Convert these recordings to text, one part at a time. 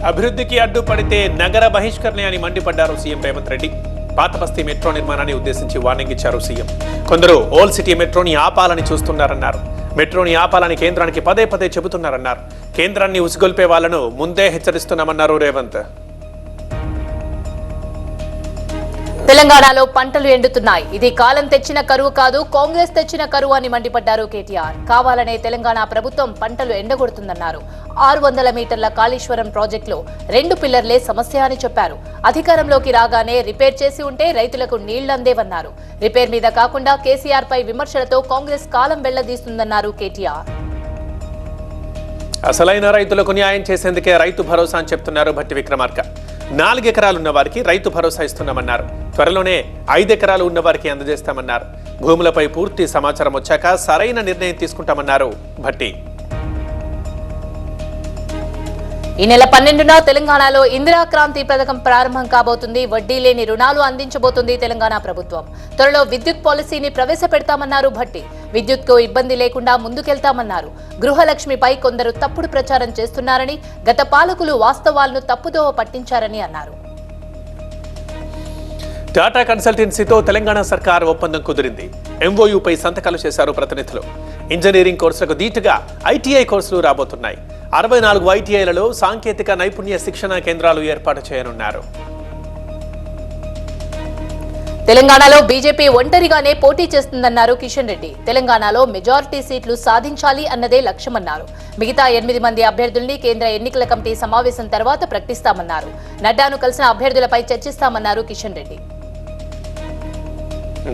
అభివృద్ధికి అడ్డుపడితే నగర బహిష్కరణ అని మండిపడ్డారు సీఎం రేవంత్ రెడ్డి. పాత బస్తీ మెట్రో నిర్మాణాన్ని ఉద్దేశించి వార్నింగ్ ఇచ్చారు సీఎం. కొందరు ఓల్డ్ సిటీ మెట్రోని ఆపాలని చూస్తున్నారన్నారు. మెట్రోని ఆపాలని కేంద్రానికి పదే పదే చెబుతున్నారన్నారు. కేంద్రాన్ని ఉసిగొల్పే వాళ్లను ముందే హెచ్చరిస్తున్నామన్నారు రేవంత్. తెలంగాణలో పంటలు ఎండుతున్నాయి. ఇది కాలం తెచ్చిన కరువు కాదు, కాంగ్రెస్ తెచ్చిన కరువు అని మండిపడ్డారు కేటీఆర్. కావాలనే తెలంగాణ ప్రభుత్వం పంటలు ఎండగొడుతుందన్నారు. 600 మీటర్ల కాళేశ్వరం ప్రాజెక్టులో 2 పిల్లర్లే సమస్య అని చెప్పారు. అధికారంలోకి రాగానే రిపేర్ చేసి ఉంటే రైతులకు నీళ్లందేవన్నారు. రిపేర్ మీద కాకుండా కేసీఆర్ పై విమర్శలతో కాంగ్రెస్ కాలం వెళ్లదీస్తుందన్నారు కేటీఆర్. అసలైన రైతులకు న్యాయం చేసేందుకే రైతు భరోసా అని చెప్తున్నారు భట్టి విక్రమార్క. 4 ఎకరాలున్న వారికి రైతు భరోసా ఇస్తున్నామన్నారు. త్వరలోనే 5 ఎకరాలు ఉన్న వారికి అందజేస్తామన్నారు. భూములపై పూర్తి సమాచారం వచ్చాక సరైన నిర్ణయం తీసుకుంటామన్నారు భట్టి. ఈ నెల 12న తెలంగాణలో ఇందిరా క్రాంతి పథకం ప్రారంభం కాబోతుంది. వడ్డీ లేని రుణాలు అందించబోతుంది తెలంగాణ ప్రభుత్వం. త్వరలో విద్యుత్ పాలసీని ప్రవేశపెడతామన్నారు భట్టి. విద్యుత్కు ఇబ్బంది లేకుండా ముందుకెళ్తామన్నారు. గృహలక్ష్మిపై కొందరు తప్పుడు ప్రచారం చేస్తున్నారని, గత పాలకులు వాస్తవాలను తప్పుదోవ పట్టించారని అన్నారు. టాటా కన్సల్టెన్సీతో తెలంగాణ సర్కార్ ఒప్పందం కుదిరింది. ఎంఓయూపై సంతకాలు చేశారు ప్రతినిధులు. ఇంజనీరింగ్ కోర్సులకు దీటుగా ఐటీఐ కోర్సులు రాబోతున్నాయి. 64 ఐటీఐలలో సాంకేతిక నైపుణ్య శిక్షణ కేంద్రాలు ఏర్పాటు చేయనున్నారు. తెలంగాణలో బీజేపీ ఒంటరిగానే పోటీ చేస్తుందన్నారు కిషన్ రెడ్డి. తెలంగాణలో మెజారిటీ సీట్లు సాధించాలి అన్నదే లక్ష్యమన్నారు. మిగతా 8 మంది అభ్యర్థుల్ని కేంద్ర ఎన్నికల కమిటీ సమావేశం తర్వాత ప్రకటిస్తామన్నారు. నడ్డాను కలిసిన అభ్యర్థులపై చర్చిస్తామన్నారు కిషన్ రెడ్డి.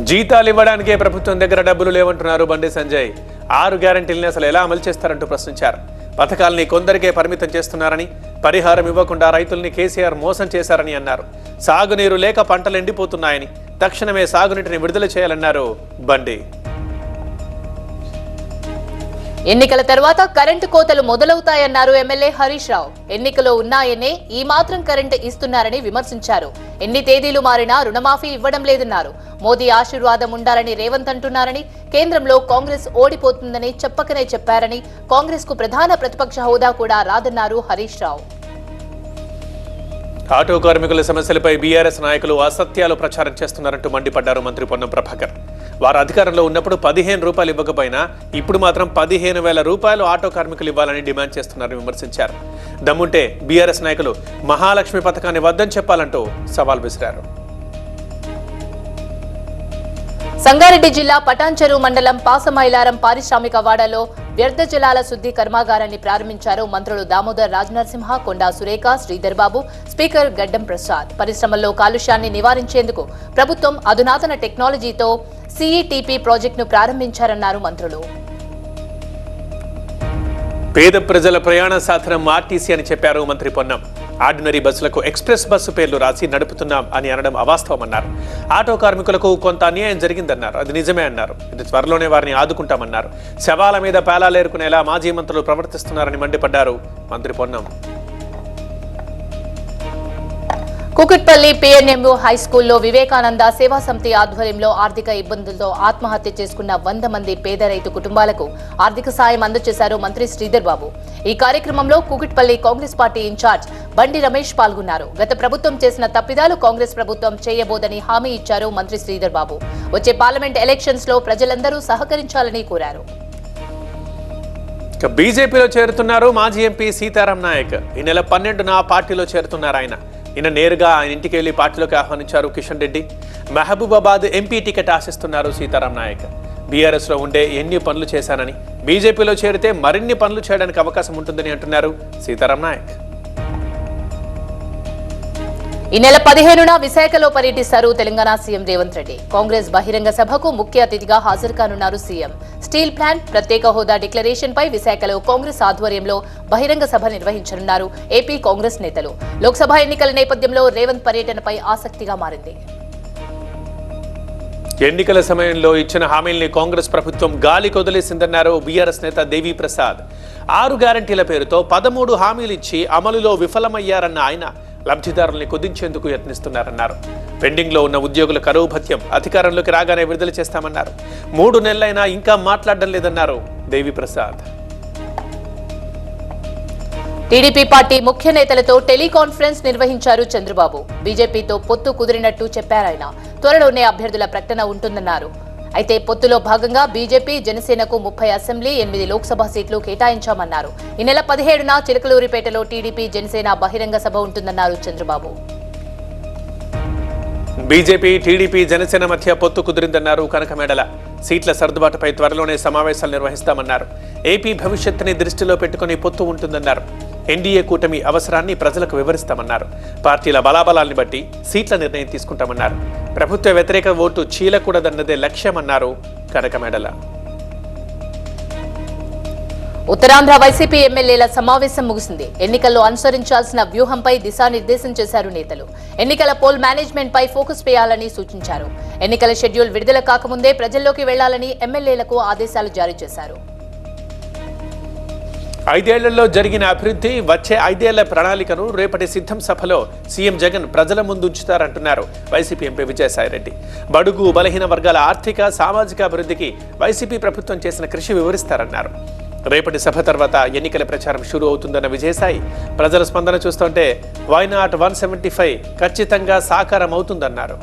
జీతాలు ఇవ్వడానికే ప్రభుత్వం దగ్గర డబ్బులు లేవంటున్నారు బండి సంజయ్. 6 గ్యారెంటీల్ని అసలు ఎలా అమలు చేస్తారంటూ ప్రశ్నించారు. పథకాల్ని కొందరికే పరిమితం చేస్తున్నారని, పరిహారం ఇవ్వకుండా రైతుల్ని కేసీఆర్ మోసం చేశారని అన్నారు. సాగునీరు లేక పంటలు ఎండిపోతున్నాయని, తక్షణమే సాగునీటిని విడుదల చేయాలన్నారు బండి. ఎన్నికల తర్వాత కరెంటు కోతలు మొదలవుతాయన్నారు ఎమ్మెల్యే హరీష్ రావు. ఎన్నికలు ఉన్నాయనే ఈ మాత్రం కరెంటు ఇస్తున్నారని విమర్శించారు. ఎన్ని తేదీలు మారినా రుణమాఫీ ఇవ్వడం లేదన్నారు. మోదీ ఆశీర్వాదం ఉండాలని రేవంత్ అంటున్నారని, కేంద్రంలో కాంగ్రెస్ ఓడిపోతుందని చెప్పకనే చెప్పారని, కాంగ్రెస్ కు ప్రధాన ప్రతిపక్ష హోదా కూడా రాదన్నారు హరీష్ రావు. ఆటో కార్మికుల సమస్యలపై బీఆర్ఎస్ నాయకులు అసత్యాలు ప్రచారం చేస్తున్నారంటూ మండిపడ్డారు మంత్రి పొన్నం ప్రభాకర్. వారు అధికారంలో ఉన్నప్పుడు 15 రూపాయలు ఇవ్వకపోయినా ఇప్పుడు మాత్రం 15,000 రూపాయలు ఆటో కార్మికులు ఇవ్వాలని డిమాండ్ చేస్తున్నారని విమర్శించారు. దమ్ముంటే బీఆర్ఎస్ నాయకులు మహాలక్ష్మి పథకాన్ని వద్దని చెప్పాలంటూ సవాల్ విసిరారు. సంగారెడ్డి జిల్లా పటాన్చెరు మండలం పాసమైలారం పారిశ్రామిక వాడలో వ్యర్థ జలాల శుద్ధి కర్మాగారాన్ని ప్రారంభించారు మంత్రులు దామోదర్ రాజనరసింహ, కొండా సురేఖ, శ్రీధర్ బాబు, స్పీకర్ గడ్డం ప్రసాద్. పరిశ్రమల్లో కాలుష్యాన్ని నివారించేందుకు ప్రభుత్వం అధునాతన టెక్నాలజీతో సిఈటీపీ ప్రాజెక్టును ప్రారంభించారన్నారు మంత్రులు. పేద ప్రజల ప్రయాణ సాధనం ఆర్టీసీ అని చెప్పారు మంత్రి పొన్నం. ఆర్డినరీ బస్సులకు ఎక్స్ప్రెస్ బస్సు పేర్లు రాసి నడుపుతున్నాం అని అనడం అవాస్తవమన్నారు. ఆటో కార్మికులకు కొంత అన్యాయం జరిగిందన్నారు. అది నిజమే అన్నారు. ఇది త్వరలోనే వారిని ఆదుకుంటామన్నారు. శవాల మీద పేలాలేరుకునేలా మాజీ మంత్రులు ప్రవర్తిస్తున్నారని మండిపడ్డారు మంత్రి పొన్నం. కుకుట్పల్లి పిఎన్ఎంయు హైస్కూల్లో వివేకానంద సేవా సమితి ఆధ్వర్యంలో ఆర్థిక ఇబ్బందులతో ఆత్మహత్య చేసుకున్న 100 మంది పేద రైతు కుటుంబాలకు ఆర్థిక సాయం అందజేశారు మంత్రి శ్రీధర్ బాబు. ఈ కార్యక్రమంలో కుకుట్పల్లి కాంగ్రెస్ పార్టీ ఇన్ఛార్జ్ బండి రమేష్ పాల్గొన్నారు. గత ప్రభుత్వం చేసిన తప్పిదాలు కాంగ్రెస్ ప్రభుత్వం చేయబోదని హామీ ఇచ్చారు మంత్రి శ్రీధర్ బాబు. వచ్చే పార్లమెంట్ ఎలక్షన్స్ లో ప్రజలందరూ సహకరించాలని కోరారు. బీజేపీలో చేరుతున్నారు మాజీ ఎంపీ సీతారాం నాయక్. ఈ నెల 12న పార్టీలో చేరుతున్నారు ఆయన. నిన్న నేరుగా ఆయన ఇంటికి వెళ్లి పార్టీలోకి ఆహ్వానించారు కిషన్ రెడ్డి. మహబూబాబాద్ ఎంపీ టికెట్ ఆశిస్తున్నారు సీతారాం నాయక్. బీఆర్ఎస్ లో ఉండే ఎన్ని పనులు చేశానని, బీజేపీలో చేరితే మరిన్ని పనులు చేయడానికి అవకాశం ఉంటుందని అంటున్నారు సీతారాం నాయక్. ఈ నెల 15న విశాఖలో పర్యటిస్తారు తెలంగాణ సీఎం రేవంత్ రెడ్డి. కాంగ్రెస్ బహిరంగ సభకు ముఖ్య అతిథిగా హాజరు కానున్నారు సీఎం. స్టీల్ ప్లాంట్ ప్రత్యేక హోదా డిక్లరేషన్ పై విశాఖలో కాంగ్రెస్ ఆధ్వర్యంలో బహిరంగ సభ నిర్వహించనున్నారు ఏపీ కాంగ్రెస్ నేతలు. లోక్సభ ఎన్నికల నేపథ్యంలో రేవంత్ పర్యటనపై ఆసక్తిగా మారింది. ఎన్నికల సమయంలో ఇచ్చిన హామీల్ని కాంగ్రెస్ ప్రభుత్వం గాలి కొదిలేసిందన్నారు బీఆర్ఎస్ నేత దేవి ప్రసాద్. 6 గ్యారంటీల పేరుతో 13 హామీలు ఇచ్చి అమలులో విఫలమయ్యారన్న ఆయన లబ్ధిదారుల్ని కుదించేందుకు యత్నిస్తున్నారన్నారు. పెండింగ్ లో ఉన్న ఉద్యోగుల కరువు భత్యం అధికారంలోకి రాగానే విడుదల చేస్తామన్నారు. 3 నెలలైనా ఇంకా మాట్లాడడం లేదన్నారు దేవి ప్రసాద్. టీడీపీ పార్టీ ముఖ్య నేతలతో టెలికాన్ఫరెన్స్ నిర్వహించారు చంద్రబాబు. బీజేపీతో పొత్తు కుదిరినట్టు చెప్పారాయన. త్వరలోనే అభ్యర్థుల ప్రకటన ఉంటుందన్నారు. అయితే పొత్తులో భాగంగా బీజేపీ జనసేనకు 30 అసెంబ్లీ 8 లోక్సభ సీట్లు కేటాయించామన్నారు. ఈ నెల 17న చిలకలూరిపేటలో టీడీపీ జనసేన బహిరంగ సభ ఉంటుందన్నారు చంద్రబాబు. బీజేపీ టీడీపీ జనసేన మధ్య పొత్తు కుదిరిందన్నారు కనకమేడల. సీట్ల సర్దుబాటుపై త్వరలోనే సమావేశాలు నిర్వహిస్తామన్నారు. ఏపీ భవిష్యత్తుని దృష్టిలో పెట్టుకుని పొత్తు ఉంటుందన్నారు. ఎన్డీఏ కూటమి అవసరాన్ని ప్రజలకు వివరిస్తామన్నారు. పార్టీల బలాబలాల్ని బట్టి సీట్ల నిర్ణయం తీసుకుంటామన్నారు. ప్రభుత్వ వ్యతిరేక ఓటు చీలకూడదన్నదే లక్ష్యమన్నారు కనకమేడల. ఉత్తరాంధ్ర వైసీపీ ఎమ్మెల్యేల సమావేశం ముగిసింది. ఎన్నికల్లో అనుసరించాల్సిన వ్యూహంపై దిశానిర్దేశం చేశారు నేతలు. ఎన్నికల పోల్ మేనేజ్మెంట్ పై ఫోకస్ చేయాలని సూచించారు. ఎన్నికల షెడ్యూల్ విడుదల కాకముందే ప్రజల్లోకి వెళ్లాలని ఎమ్మెల్యేలకు ఆదేశాలు జారీ చేశారు. 5 ఏళ్లలో జరిగిన అభివృద్ధి, వచ్చే 5 ఏళ్ల ప్రణాళికను రేపటి సిద్ధం సభలో సీఎం జగన్ ప్రజల ముందుంచుతారంటున్నారు వైసీపీ ఎంపీ విజయసాయిరెడ్డి. బడుగు బలహీన వర్గాల ఆర్థిక సామాజిక అభివృద్ధికి వైసీపీ ప్రభుత్వం చేసిన కృషి వివరిస్తారన్నారు. రేపటి సభ తర్వాత ఎన్నికల ప్రచారం షురూ అవుతుందన్న విజయసాయి, ప్రజల స్పందన చూస్తుంటే వై నాట్ 175 ఖచ్చితంగా సాకారం అవుతుందన్నారు.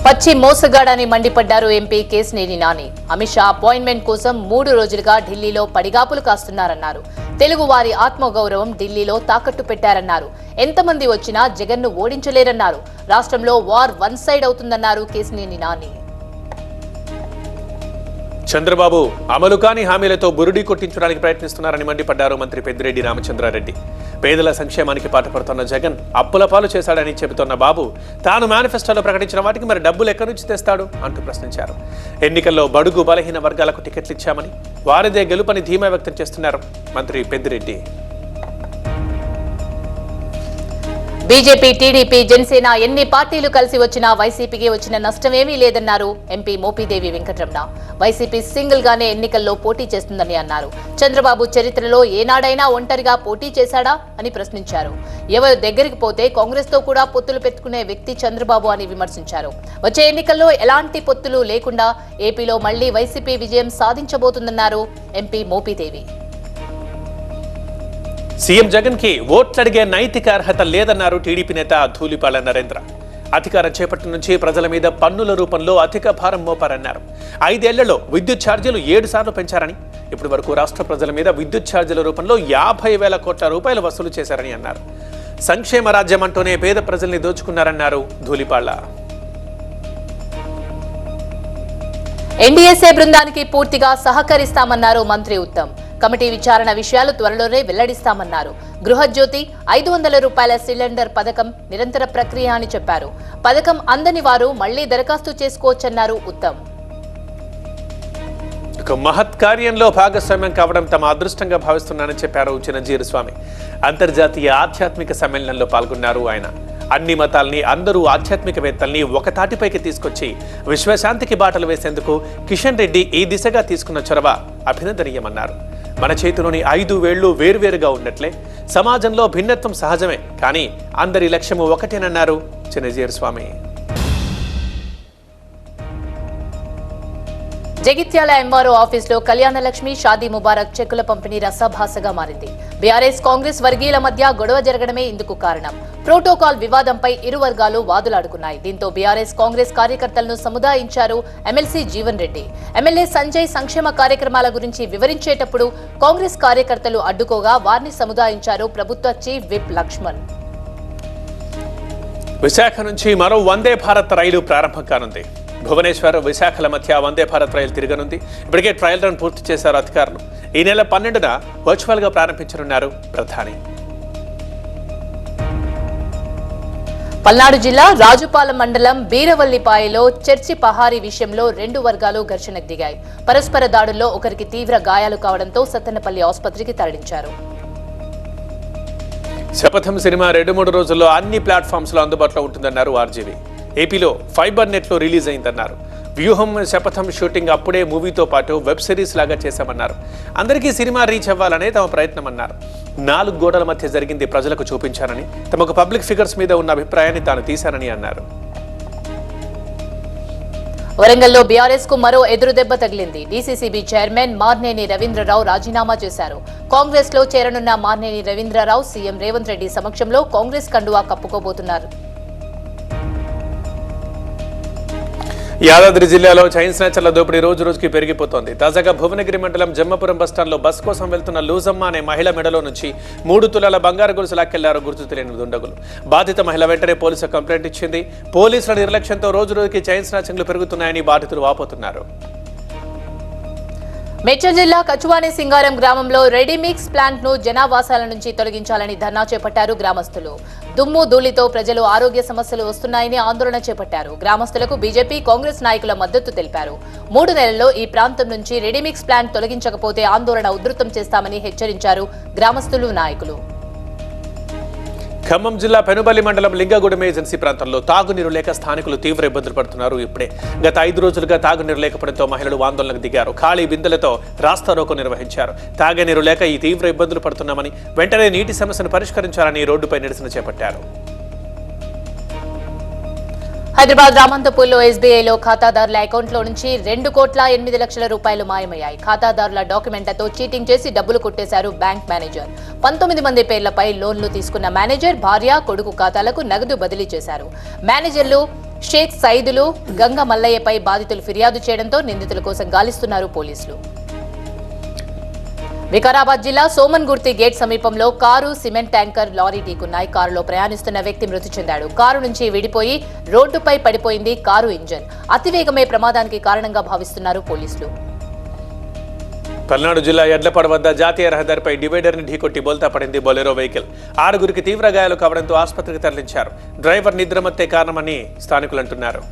పచ్చి మోసగాడని మండిపడ్డారు ఎంపీ కేశినేని నాని. అమిత్ షా అపాయింట్మెంట్ కోసం 3 రోజులుగా ఢిల్లీలో పడిగాపులు కాస్తున్నారన్నారు. తెలుగు వారి ఆత్మగౌరవం ఢిల్లీలో తాకట్టు పెట్టారన్నారు. ఎంతమంది వచ్చినా జగన్ను ఓడించలేరన్నారు. రాష్ట్రంలో వార్ 1 సైడ్ అవుతుందన్నారు కేశినేని నాని. చంద్రబాబు అమలు కాని హామీలతో బురుడి కొట్టించడానికి ప్రయత్నిస్తున్నారని మండిపడ్డారు మంత్రి పెద్దిరెడ్డి రామచంద్రారెడ్డి. పేదల సంక్షేమానికి పాటుపడుతున్న జగన్ అప్పుల పాలు చేశాడని చెబుతున్న బాబు, తాను మేనిఫెస్టోలో ప్రకటించిన వాటికి మరి డబ్బులు ఎక్కడి నుంచి తెస్తాడు అంటూ ప్రశ్నించారు. ఎన్నికల్లో బడుగు బలహీన వర్గాలకు టికెట్లు ఇచ్చామని, వారిదే గెలుపని ధీమా వ్యక్తం చేస్తున్నారు మంత్రి పెద్దిరెడ్డి. బీజేపీ, టీడీపీ, జనసేన ఎన్ని పార్టీలు కలిసి వచ్చినా వైసీపీకి వచ్చిన నష్టమేమీ లేదన్నారు MP Mopidevi Venkataramana. YCP single గానే ఎన్నికల్లో పోటీ చేస్తుందని అన్నారు. చంద్రబాబు చరిత్రలో ఏనాడైనా ఒంటరిగా పోటీ చేశాడా అని ప్రశ్నించారు. ఎవరు దగ్గరికి పోతే కాంగ్రెస్ తో కూడా పొత్తులు పెట్టుకునే వ్యక్తి చంద్రబాబు అని విమర్శించారు. వచ్చే ఎన్నికల్లో ఎలాంటి పొత్తులు లేకుండా ఏపీలో మళ్లీ వైసీపీ విజయం సాధించబోతుందన్నారు ఎంపీ మోపిదేవి. సీఎం జగన్ కి ఓట్లడిగే నైతిక అర్హత లేదన్నారు టీడీపీ నేత ధూళిపాల నరేంద్ర. అధికారం చేపట్టిన నుంచి ప్రజల మీద పన్నుల రూపంలో అధిక భారం మోపారన్నారు. 5 ఏళ్లలో విద్యుత్ ఛార్జీలు 7 సార్లు పెంచారని, ఇప్పటి వరకు రాష్ట్ర ప్రజల మీద విద్యుత్ ఛార్జీల రూపంలో 50,000 కోట్ల రూపాయలు వసూలు చేశారని అన్నారు. సంక్షేమ రాజ్యం అంటూనే పేద ప్రజల్ని దోచుకున్నారన్నారు ధూళిపాళ్ల. ఎన్డీఏసీ బృందానికి పూర్తిగా సహకరిస్తామన్నారు మంత్రి ఉత్తమ్. కమిటీ విచారణ విషయాలు త్వరలోనే వెల్లడిస్తామన్నారు. గృహజ్యోతి, 500 రూపాయల సిలిండర్ పథకం నిరంతర ప్రక్రియ అని చెప్పారు. పథకం అందని వారు మళ్లీ దరఖాస్తు చేసుకోవచ్చన్నారు ఉత్తమ్. ఒక మహత్ కార్యంలో భాగస్వామ్యం కావడం తమ అదృష్టంగా భావిస్తున్నానని చెప్పారు చిరంజీవి స్వామి. అంతర్జాతీయ ఆధ్యాత్మిక సమ్మేళనంలో పాల్గొన్నారు ఆయన. అన్ని మతాల్ని, అందరూ ఆధ్యాత్మికవేత్తల్ని ఒక తాటిపైకి తీసుకొచ్చి విశ్వశాంతికి బాటలు వేసేందుకు కిషన్ రెడ్డి ఈ దిశగా తీసుకున్న చొరవ అభినందనీయమన్నారు. మన చేతిలోని 5 వేళ్లు వేర్వేరుగా ఉన్నట్లే సమాజంలో భిన్నత్వం సహజమే, కానీ అందరి లక్ష్యము ఒకటేనన్నారు చిరంజీవి స్వామి. జగిత్యాల ఎంఆర్ఓ ఆఫీసులో కళ్యాణలక్ష్మి, షాదీ ముబారక్ చెక్కుల పంపిణీ రసాభాసగా మారింది. బీఆర్ఎస్, కాంగ్రెస్ వర్గీయుల మధ్య గొడవ జరగడమే ఇందుకు కారణం. ప్రోటోకాల్ వివాదంపై ఇరు వర్గాలు వాదులాడుకున్నాయి. దీంతో బీఆర్ఎస్, కాంగ్రెస్ కార్యకర్తలను సముదాయించారు ఎమ్మెల్సీ జీవన్ రెడ్డి. ఎమ్మెల్యే సంజయ్ సంక్షేమ కార్యక్రమాల గురించి వివరించేటప్పుడు కాంగ్రెస్ కార్యకర్తలు అడ్డుకోగా వారిని సముదాయించారు ప్రభుత్వ చీఫ్ విప్ లక్ష్మణ్. విశాఖ నుంచి మరో వందే భారత్ రైలు ప్రారంభం కానుంది. భువనేశ్వర్, విశాఖల మధ్య వందే భారత్ రైలు తిరగనుంది. ఇప్పటికే ట్రయల్ రన్ పూర్తి చేశారు అధికారులు. ఈ నెల 12న వర్చువల్ గా ప్రారంభించనున్నారు ప్రధాని. పల్నాడు జిల్లా రాజుపాలెం మండలం బీరవల్లిపాయలో చర్చి పహారీ విషయంలో 2 వర్గాలు ఘర్షణకు దిగాయి. పరస్పర దాడుల్లో ఒకరికి తీవ్ర గాయాలు కావడంతో సత్తెనపల్లి ఆసుపత్రికి తరలించారు. శపథం సినిమా 2-3 రోజుల్లో అన్ని ప్లాట్ఫామ్స్ లో అందుబాటులో ఉంటుందన్నారు ఆర్జీవీ. ఏపీలో ఫైబర్ నెట్ లో రిలీజ్ అయిందన్నారు. వ్యూహం, శపథం షూటింగ్ అప్పుడే మూవీతో పాటు వెబ్ సిరీస్ లాగా చేశామన్నారు. అందరికీ సినిమా రీచ్ అవ్వాలనే తమ ప్రయత్నం అన్నారు. 4 గోడల మధ్య జరిగింది ప్రజలకు చూపించారని, తమకు పబ్లిక్ ఫిగర్స్ మీద ఉన్న అభిప్రాయాన్ని తాను తీశానని అన్నారు. వరంగల్లో బీఆర్ఎస్ కు మరో ఎదురుదెబ్బ తగిలింది. డీసీసీబీ చైర్మన్ మార్నేని రవీంద్రరావు రాజీనామా చేశారు. కాంగ్రెస్ లో చేరనున్న మార్నేని రవీంద్రరావు సీఎం రేవంత్ రెడ్డి సమక్షంలో కాంగ్రెస్ కండువా కప్పుకోబోతున్నారు. యాదాద్రి జిల్లాలో చైన్ స్నాచర్ల దోపిడీ రోజు రోజుకి పెరిగిపోతోంది. తాజాగా భువనగిరి మండలం జమ్మపురం బస్టాండ్లో బస్ కోసం వెళ్తున్న లూజమ్మ అనే మహిళ మెడలో నుంచి 3 తులాల బంగారు గొలుసు లాక్కెళ్లారు గుర్తు తెలియని దుండగులు. బాధిత మహిళ వెంటనే పోలీసులు కంప్లైంట్ ఇచ్చింది. పోలీసుల నిర్లక్ష్యంతో రోజు రోజుకి చైన్ స్నాచింగ్లు పెరుగుతున్నాయని బాధితులు వాపోతున్నారు. మేడ్చల్ జిల్లా కచువాని సింగారం గ్రామంలో రెడీమిక్స్ ప్లాంట్ ను జనావాసాల నుంచి తొలగించాలని ధర్నా చేపట్టారు గ్రామస్తులు. దుమ్ము ధూళితో ప్రజలు ఆరోగ్య సమస్యలు వస్తున్నాయని ఆందోళన చేపట్టారు. గ్రామస్తులకు బీజేపీ కాంగ్రెస్ నాయకుల మద్దతు తెలిపారు. 3 నెలల్లో ఈ ప్రాంతం నుంచి రెడీమిక్స్ ప్లాంట్ తొలగించకపోతే ఆందోళన ఉధృతం చేస్తామని హెచ్చరించారు గ్రామస్తులు నాయకులు. ఖమ్మం జిల్లా పెనుబల్లి మండలం లింగగూడెం ఏజెన్సీ ప్రాంతంలో తాగునీరు లేక స్థానికులు తీవ్ర ఇబ్బందులు పడుతున్నారు. ఇప్పుడే గత 5 రోజులుగా తాగునీరు లేకపోవడంతో మహిళలు ఆందోళనకు దిగారు. ఖాళీ బిందెలతో రాస్తారోకో నిర్వహించారు. తాగనీరు లేక ఈ తీవ్ర ఇబ్బందులు పడుతున్నామని, వెంటనే నీటి సమస్యను పరిష్కరించాలని రోడ్డుపై నిరసన చేపట్టారు. హైదరాబాద్ రామంతపూర్లో ఎస్బీఐలో ఖాతాదారుల అకౌంట్లో నుంచి 2,08,00,000 రూపాయలు మాయమయ్యాయి. ఖాతాదారుల డాక్యుమెంట్లతో చీటింగ్ చేసి డబ్బులు కొట్టేశారు బ్యాంక్ మేనేజర్. 19 మంది పేర్లపై లోన్లు తీసుకున్న మేనేజర్ భార్య, కొడుకు ఖాతాలకు నగదు బదిలీ చేశారు. మేనేజర్లు షేక్ సైదులు, గంగ మల్లయ్యపై బాధితులు ఫిర్యాదు చేయడంతో నిందితుల కోసం గాలిస్తున్నారు పోలీసులు. వికారాబాద్ జిల్లా సోమన్గుర్తి గేట్ సమీపంలో కారు, సిమెంట్ ట్యాంకర్, లారీ ఢీకున్నాయి. కారులో ప్రయాణిస్తున్న వ్యక్తి మృతి చెందాడు. కారు నుంచి విడిపోయి రోడ్డుపై పడిపోయింది కారు ఇంజన్. అతివేగమే ప్రమాదానికి కారణంగా భావిస్తున్నారు పోలీసులు. పల్నాడు జిల్లా ఎడ్లపాడు వద్ద జాతీయ రహదారిపై డివైడర్ ని ఢీకొట్టి బోల్తా పడింది బొలెరో వెహికల్. 6గురికి తీవ్ర గాయాలు కావడంతో ఆసుపత్రికి తరలించారు. డ్రైవర్ నిద్రమత్తే కారణమని స్థానికులు అంటున్నారు.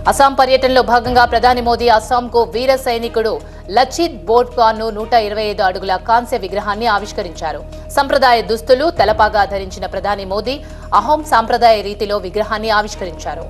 అస్సాం పర్యటనలో భాగంగా ప్రధాని మోదీ అస్సాంకు వీర సైనికుడు లచిత్ బోర్ఫుకాన్ను 125 అడుగుల కాంస్య విగ్రహాన్ని ఆవిష్కరించారు. సంప్రదాయ దుస్తులు, తలపాగా ధరించిన ప్రధాని మోదీ అహోం సాంప్రదాయ రీతిలో విగ్రహాన్ని ఆవిష్కరించారు.